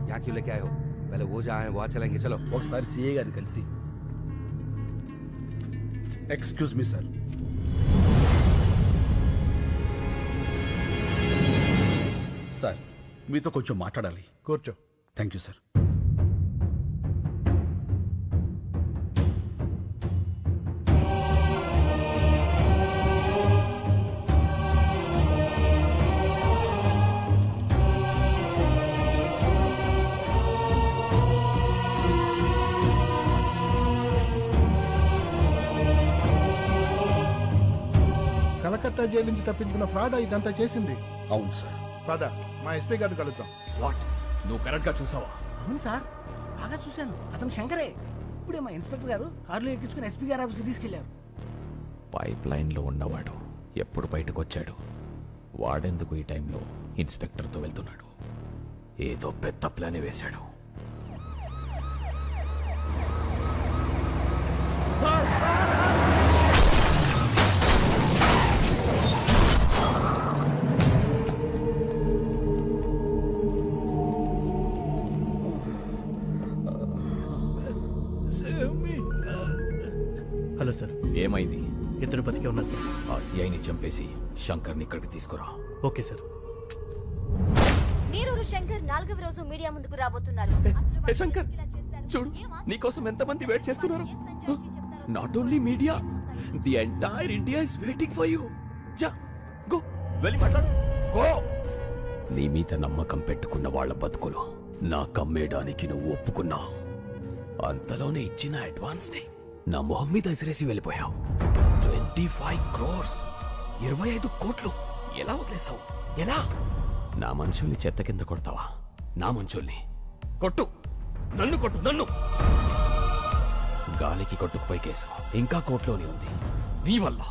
यहाँ क्यों लेके आए हो? पहले वो जहाँ है वहाँ चलेंगे, चलो। ఒకసారి సిఏ గారిని కలిసి. Excuse me sir. సార్ మీతో కొంచెం మాట్లాడాలి. కూర్చో. Thank you sir. Calcutta jail నుంచి తప్పించుకున్న ఫ్రాడ్ ఇదంతా చేసింది. అవును సార్. పద మా ఎస్పీ గారిని కలుద్దాం. వాట్, నువ్వు కరెక్ట్ గా చూసావా? అవును సార్, బాగా చూశాను. అతను శంకరే. ఇప్పుడే మా ఇన్స్పెక్టర్ గారు కారులో ఎక్కించుకుని ఎస్పీ గారి ఆఫీస్కి తీసుకెళ్లారు. పైప్ లైన్ లో ఉన్నవాడు ఎప్పుడు బయటకు వచ్చాడు? వాడెందుకు ఈ టైంలో ఇన్స్పెక్టర్తో వెళ్తున్నాడు? ఏదో పెద్ద ప్లానే వేశాడు. హలో సార్, ఏమైంది? ఇద్దరు బతికే ఉన్నారు సార్. ఆ సిఐని చంపేసి శంకర్ని ఇక్కడికి తీసుకురా. Okay sir. నీరూరు శంకర్ 4వ రోజు మీడియా ముందుకు రాబోతున్నారు. ఏ శంకర్, చూడు నీకోసం ఎంతమంది వెయిట్ చేస్తున్నారు. Not only media, the entire India is waiting for you. జా, గో, వెళ్ళి మాట్లాడు. గో. నీ మీద నమ్మకం పెట్టుకున్న వాళ్ళ బతుకులు నా కమ్మేయడానికి నువ్వు ఒప్పుకున్నావు. అంతలోనే ఇచ్చిన అడ్వాన్స్ ని నా మొహం మీద ఎసిరేసి వెళ్ళిపోయావు. 25 crores, 25 కోట్లు ఎలా వదిలేసావు? ఎలా? నా మనుషుల్ని చెత్త కింద కొడతావా? నా మనుషుల్ని కొట్టు, నన్ను కొట్టు, నన్ను. గాలికి కొట్టుకుపోయి కేసు ఇంకా కోర్టులోనే ఉంది. నీ వల్ల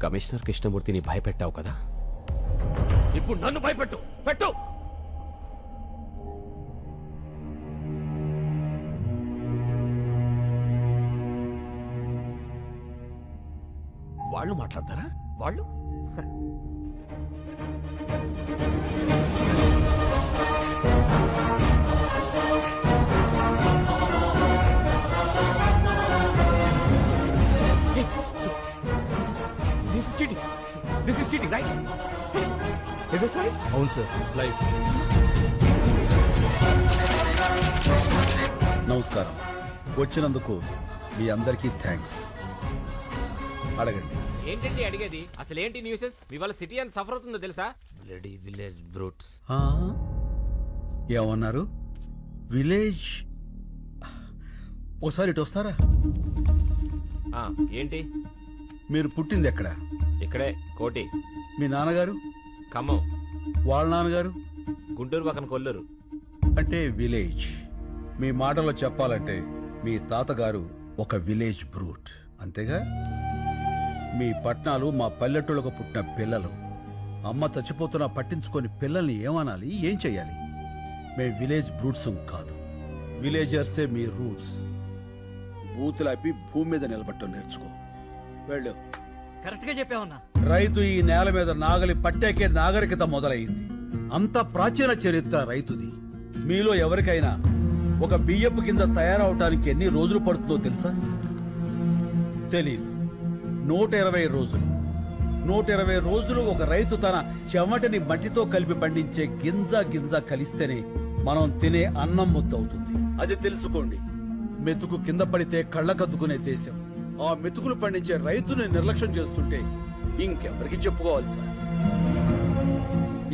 కమిషనర్ కృష్ణమూర్తిని భయపెట్టావు కదా, ఇప్పుడు నన్ను భయపెట్టు. పెట్టు. వాళ్ళు మాట్లాడతారా? వాళ్ళు This is cheating, right? Is this right? అవును సార్, లైవ్. నమస్కారం. వచ్చినందుకు మీ అందరికీ థ్యాంక్స్. అడగండి. ఏంటండి అడిగేది? అసలు ఏంటి న్యూసెన్స్? మీ వాళ్ళ సిటీ అంత సఫర్ అవుతుందో తెలుసా? Bloody village brutes. ఏమన్నారు? విలేజ్? ఓసారి ఇటు వస్తారా? ఏంటి? మీరు పుట్టింది ఎక్కడ? ఇక్కడే, కోటి. మీ నాన్నగారు? ఖమ్మం. వాళ్ళ నాన్నగారు? గుంటూరు పక్కన కొల్లూరు. అంటే విలేజ్. మీ మాటలో చెప్పాలంటే మీ తాతగారు ఒక విలేజ్ బ్రూట్, అంతేగా? మీ పట్నాలు మా పల్లెటూళ్ళకు పుట్టిన పిల్లలు. అమ్మ చచ్చిపోతున్నా పట్టించుకొని పిల్లల్ని ఏమనాలి, ఏం చెయ్యాలి? మేము విలేజ్ బ్రూట్స్ కాదు, విలేజర్సే మీ రూట్స్. బూతులాపి భూమి మీద నిలబట్టం నేర్చుకో. వెళ్ళు. కరెక్ట్ గా చెప్పావన్నా. రైతు ఈ నేల మీద నాగలి పట్టాకే నాగరికత మొదలైంది. అంత ప్రాచీన చరిత్ర రైతుది. మీలో ఎవరికైనా ఒక బియ్యపు కింద తయారవటానికి ఎన్ని రోజులు పడుతుందో తెలుసా? తెలీదు. 120 రోజులు. 120 రోజులు ఒక రైతు తన చెమటని మట్టితో కలిపి పండించే గింజ కలిస్తేనే మనం తినే అన్నం ముద్దవుతుంది. అది తెలుసుకోండి. మెతుకు కింద పడితే కళ్ళకద్దుకునే దేశం. ఆ మెతుకులు పండించే రైతుని నిర్లక్ష్యం చేస్తుంటే ఇంకెవరికి చెప్పుకోవాలి సార్?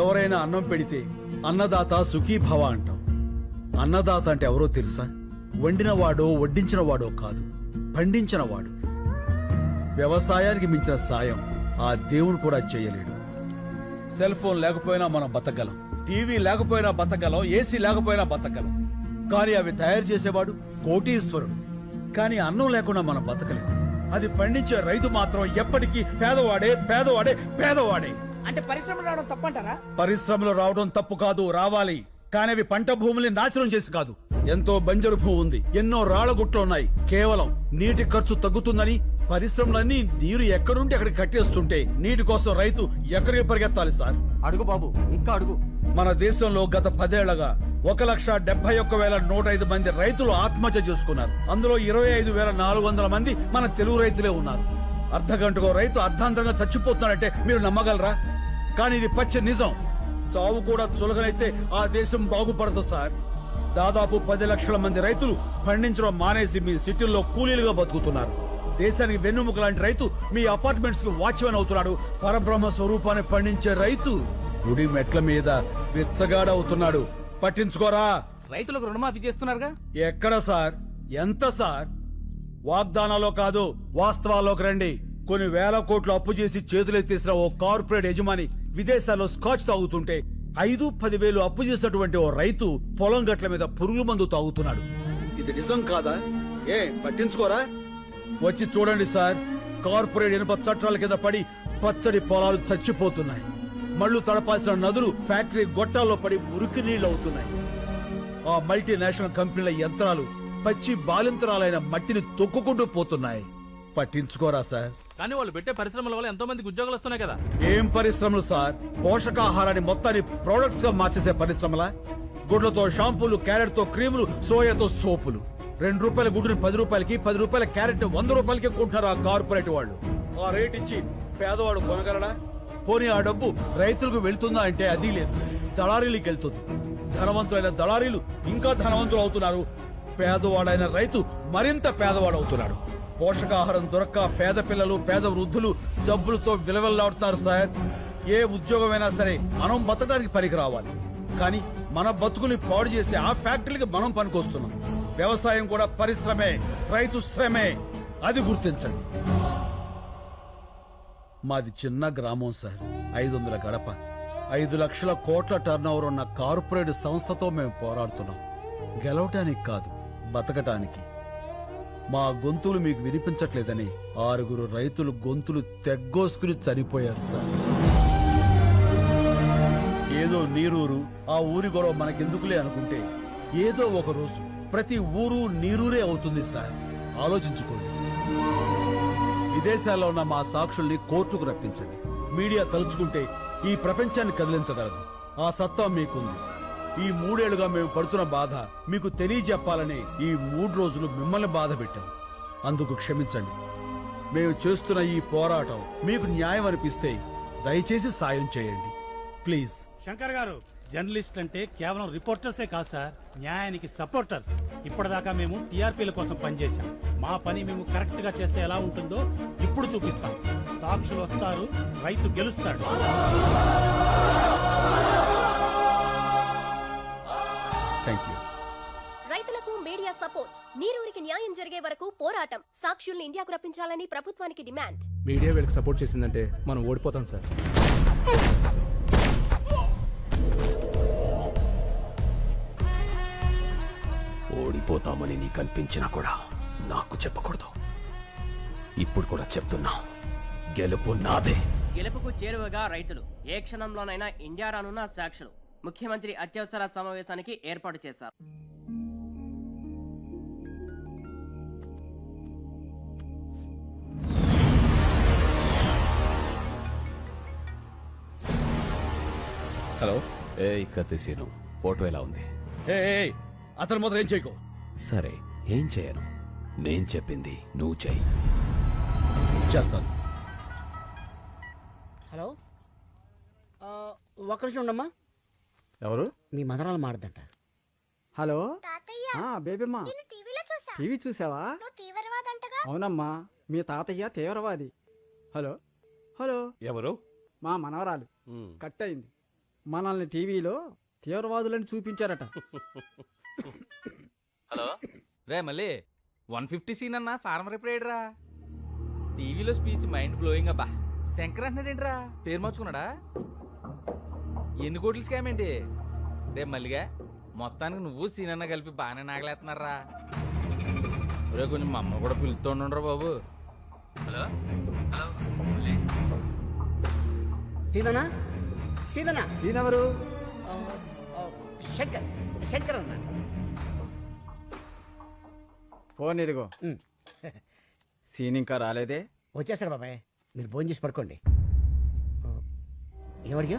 ఎవరైనా అన్నం పెడితే అన్నదాత సుఖీభవ అంటాం. అన్నదాత అంటే ఎవరో తెలుసా? వండినవాడో వడ్డించినవాడో కాదు, పండించినవాడు. వ్యవసాయానికి మించిన సాయం ఆ దేవుడు కూడా చేయలేడు. సెల్ ఫోన్ లేకపోయినా మనం బతకగలం, టీవీ లేకపోయినా బతకగలం, ఏసీ లేకపోయినా బతకగలం. కానీ అవి తయారు చేసేవాడు కోటీశ్వరుడు. కానీ అన్నం లేకుండా మనం బతకలేము. అది పండించే రైతు మాత్రం ఎప్పటికీ పేదవాడే పేదవాడే పేదవాడే. అంటే పరిశ్రమలు రావడం తప్పంటారా? పరిశ్రమలు రావడం తప్పు కాదు, రావాలి. కానీ అవి పంట భూముల్ని నాశనం చేసి కాదు. ఎంతో బంజరు భూమి ఉంది, ఎన్నో రాళ్లగుట్లు ఉన్నాయి. కేవలం నీటి ఖర్చు తగ్గుతుందని పరిశ్రమలన్నీ నీరు ఎక్కడుంటే అక్కడికి కట్టేస్తుంటే నీటి కోసం రైతు ఎక్కడికి పరిగెత్తాలి సార్? అడుగు బాబు, ఇంకా అడుగు. మన దేశంలో గత 10 ఏళ్లగా 1,71,105 మంది రైతులు ఆత్మహత్య చేసుకున్నారు. అందులో 25,400 మంది మన తెలుగు రైతులే ఉన్నారు. అర్ధగంటకో రైతు అర్ధాంతరంగా చచ్చిపోతున్నాడంటే మీరు నమ్మగలరా? కానీ ఇది పచ్చి నిజం. చావు కూడా చులకనైతే ఆ దేశం బాగుపడదు సార్. దాదాపు 10 లక్షల మంది రైతులు పండించడం మానేసి మీ సిటీల్లో కూలీలుగా బతుకుతున్నారు. దేశానికి వెన్నుముక లాంటి రైతు మీ అపార్ట్మెంట్స్ కి వాచ్మెన్ అవుతున్నాడు. పరబ్రహ్మ స్వరూపాన్ని పండించే రైతు గుడి మెట్ల మీద విచ్చగాడవుతున్నాడు. పట్టించుకోరా? రైతులకు రుణమాఫీ చేస్తున్నారుగా. ఎక్కడ సార్? ఎంత సార్? వాగ్దానాల్లో కాదు, వాస్తవాల్లోకి రండి. కొన్ని వేల కోట్లు అప్పు చేసి చేతులెత్తేసిన ఓ కార్పొరేట్ యజమాని విదేశాల్లో స్కాచ్ తాగుతుంటే 5-10 వేలు అప్పు చేసినటువంటి ఓ రైతు పొలం గట్ల మీద పురుగుల మందు తాగుతున్నాడు. ఇది నిజం కాదా? పట్టించుకోరా? వచ్చి చూడండి సార్. కార్పొరేట్ ఇనుప చట్టాల కింద పడి పచ్చడి పొలాలు చచ్చిపోతున్నాయి. మళ్లు తడపాల్సిన నదులు ఫ్యాక్టరీ గొట్టాల్లో పడి మురికి నీళ్లు అవుతున్నాయి. ఆ మల్టీనేషనల్ కంపెనీల యంత్రాలు పచ్చి బాలింతరాలైన మట్టిని తొక్కుకుంటూ పోతున్నాయి. పట్టించుకోరా సార్? కానీ వాళ్ళు పెట్టే పరిశ్రమల వల్ల ఎంతో మందికి ఉద్యోగాలు వస్తున్నాయి కదా. ఏం పరిశ్రమలు సార్? పోషకాహారాన్ని మొత్తాన్ని ప్రొడక్ట్స్ గా మార్చేసే పరిశ్రమల? గుడ్లతో షాంపూలు, క్యారెట్ తో క్రీములు, సోయాతో సోపులు. 2 రూపాయల గుడ్డుని 10 రూపాయలకి, 10 రూపాయల క్యారెట్ 100 రూపాయలకి కొంటున్నారు ఆ కార్పొరేట్ వాళ్ళు. ఆ రేట్ ఇచ్చి పేదవాడు కొనగలడా? పోనీ ఆ డబ్బు రైతులకు వెళ్తుందా అంటే అది లేదు, దళారీలకు వెళ్తుంది. ధనవంతులైన దళారీలు ఇంకా ధనవంతులు అవుతున్నారు. పేదవాడైన రైతు మరింత పేదవాడు అవుతున్నాడు. పోషకాహారం దొరక్క పేద పిల్లలు, పేద వృద్ధులు జబ్బులతో విలవెల్లాడుతున్నారు సార్. ఏ ఉద్యోగమైనా సరే మనం బతకడానికి పనికి రావాలి. కానీ మన బతుకుని పాడు చేసే ఆ ఫ్యాక్టరీకి మనం పనికొస్తున్నాం. వ్యవసాయం కూడా పరిశ్రమే, రైతు శ్రమే. అది గుర్తించండి. మాది చిన్న గ్రామం సార్. 500 గడప, 5 లక్షల కోట్ల టర్నోవర్ ఉన్న కార్పొరేట్ సంస్థతో మేము పోరాడుతున్నాం. గెలవటానికి కాదు, బతకటానికి. మా గొంతులు మీకు వినిపించట్లేదని 6 రైతులు గొంతులు తెగ్గోసుకుని చనిపోయారు సార్. ఏదో నీరూరు, ఆ ఊరి గొడవ మనకెందుకులే అనుకుంటే ఏదో ఒక రోజు ప్రతి ఊరు నీరూరే అవుతుంది సార్. ఆలోచించుకోండి. విదేశాల్లో ఉన్న మా సాక్షుల్ని కోర్టుకు రప్పించండి. మీడియా తలుచుకుంటే ఈ ప్రపంచాన్ని కదిలించగలదు. ఆ సత్తా మీకుంది. ఈ 3 ఏళ్లుగా మేము పడుతున్న బాధ మీకు తెలియజెప్పాలని ఈ 3 రోజులు మిమ్మల్ని బాధ పెట్టాం. అందుకు క్షమించండి. మేము చేస్తున్న ఈ పోరాటం మీకు న్యాయం అనిపిస్తే దయచేసి సాయం చేయండి ప్లీజ్. శంకర్ గారు, జర్నలిస్ట్ అంటే కేవలం రిపోర్టర్సే కాదు సార్, న్యాయానికి సపోర్టర్స్. ఇప్పటిదాకా మేము టీఆర్పీల కోసం పనిచేశాం. మా పని మేము కరెక్ట్ గా చేస్తే ఎలా ఉంటుందో ఇప్పుడు చూపిస్తాం. సాక్షులు వస్తారు, రైతు గెలుస్తాడు. Thank you. రైతులకు మీడియా సపోర్ట్. నీరూరికి న్యాయం జరిగే వరకు పోరాటం. సాక్షుల్ని ఇండియాకు రప్పించాలని ప్రభుత్వానికి డిమాండ్. మీడియా వీళ్ళకి సపోర్ట్ చేసిందంటే మనం ఓడిపోతాం సార్. ఓడిపోతామని నీకు అనిపించినా కూడా నాకు చెప్పకూడదు. ఇప్పుడు కూడా చెప్తున్నా, గెలుపు నాదే. గెలుపుకు చేరువగా రైతులు ఏ క్షణంలోనైనా ఇండియా రానున్న సాక్షులు ముఖ్యమంత్రి అత్యవసర సమావేశానికి ఏర్పాటు చేశారు. హలో. కత్తిసీను, ఫోటో ఎలా ఉంది? అతను మాత్రం ఏం చేయకు. సరే, ఏం చేయను. నేను చెప్పింది నువ్వు చెయ్యి. చేస్తాను. హలో, ఒక్క నిమిషం ఉండమ్మా. ఎవరు? మీ మదరాలు మాడదంట. హలో బేబమ్మా, టీవీ చూసావా? అవునమ్మా, మీ తాతయ్య తీవ్రవాది. హలో హలో, ఎవరు? మా మనవరాలు కట్ అయింది. మనల్ని టీవీలో తీవ్రవాదులని చూపించారట. హలో రే, మళ్ళీ 150 సీన్ అన్న ఫార్మర్ ఎప్పుడేడ్రా? టీవీలో స్పీచ్ మైండ్ బ్లోయింగ్ అబ్బా. శంకర్ అంటున్నాడేంట్రా? పేరు మార్చుకున్నాడా? ఎన్ని కోట్లు స్కామ్ ఏంటి రే మల్లిగా? మొత్తానికి నువ్వు సీన్ అన్న కలిపి బాగానే నాగలేస్తున్నారా? రే, కొంచెం మా అమ్మ కూడా పిలుస్తుండ్రా బాబు. హలో హలో, మళ్ళీ సీననా? సీననా? సీనెవరు? శంకర్. శంకర్ అన్న. ఫోన్ ఇదిగో. సీన్ ఇంకా రాలేదే? వచ్చేసాడు బాబాయ్, మీరు భోజనం చేసి పడుకోండి. ఏమడిగా